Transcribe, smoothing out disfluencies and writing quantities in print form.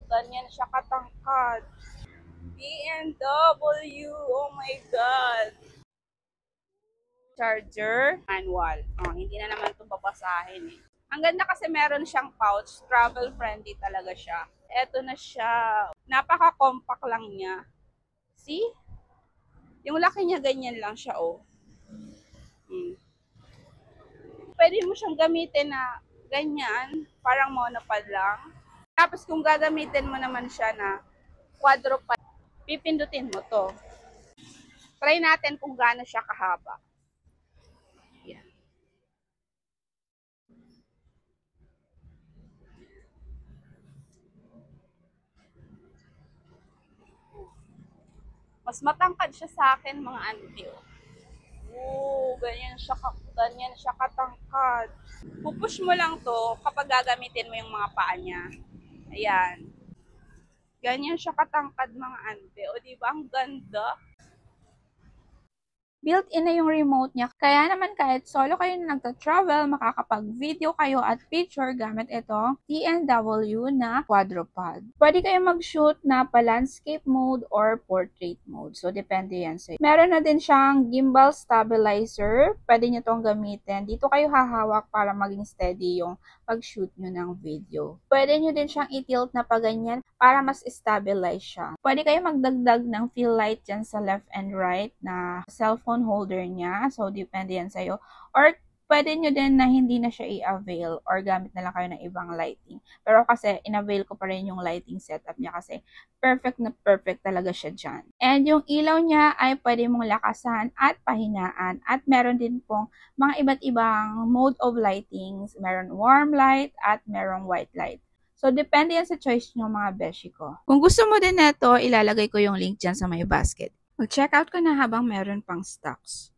Ganyan siya katangkad. BMW. Oh my God. Charger. Manual. Oh, hindi na naman ito babasahin eh. Ang ganda kasi meron siyang pouch. Travel friendly talaga siya. Eto na siya. Napaka-compact lang niya. See? Yung laki niya ganyan lang siya oh. Pwede mo siyang gamitin na ganyan. Parang monopod lang. Tapos kung gagamitin mo naman siya na quadrupod, pipindutin mo to. Try natin kung gaano siya kahaba. Yan. Mas matangkad siya sa akin mga auntie. Ganyan siya katangkad. Pupush mo lang to kapag gagamitin mo yung mga paa niya. Ayan. Ganyan siya katangkad mga auntie. O diba ang ganda? Built-in na yung remote niya. Kaya naman kahit solo kayo na nagta-travel, makakapag-video kayo at picture gamit itong TNW na quadrupod. Pwede kayo mag-shoot na pa-landscape mode or portrait mode. So, depende yan sa'yo. Meron na din siyang gimbal stabilizer. Pwede nyo itong gamitin. Dito kayo hahawak para maging steady yung pag-shoot nyo ng video. Pwede nyo din siyang i-tilt na paganyan para mas stabilize siya. Pwede kayo magdagdag ng fill light dyan sa left and right na cellphone holder niya. So, depende yan sa'yo. Or, pwede nyo din na hindi na siya i-avail or gamit na lang kayo ng ibang lighting. Pero kasi, in-avail ko pa rin yung lighting setup niya kasi perfect na perfect talaga siya dyan. And yung ilaw niya ay pwede mong lakasan at pahinaan. At meron din pong mga iba't ibang mode of lightings. Meron warm light at merong white light. So, depende yan sa choice nyo mga beshi ko. Kung gusto mo din neto, ilalagay ko yung link dyan sa may basket. Mag-check out ka na habang meron pang stocks.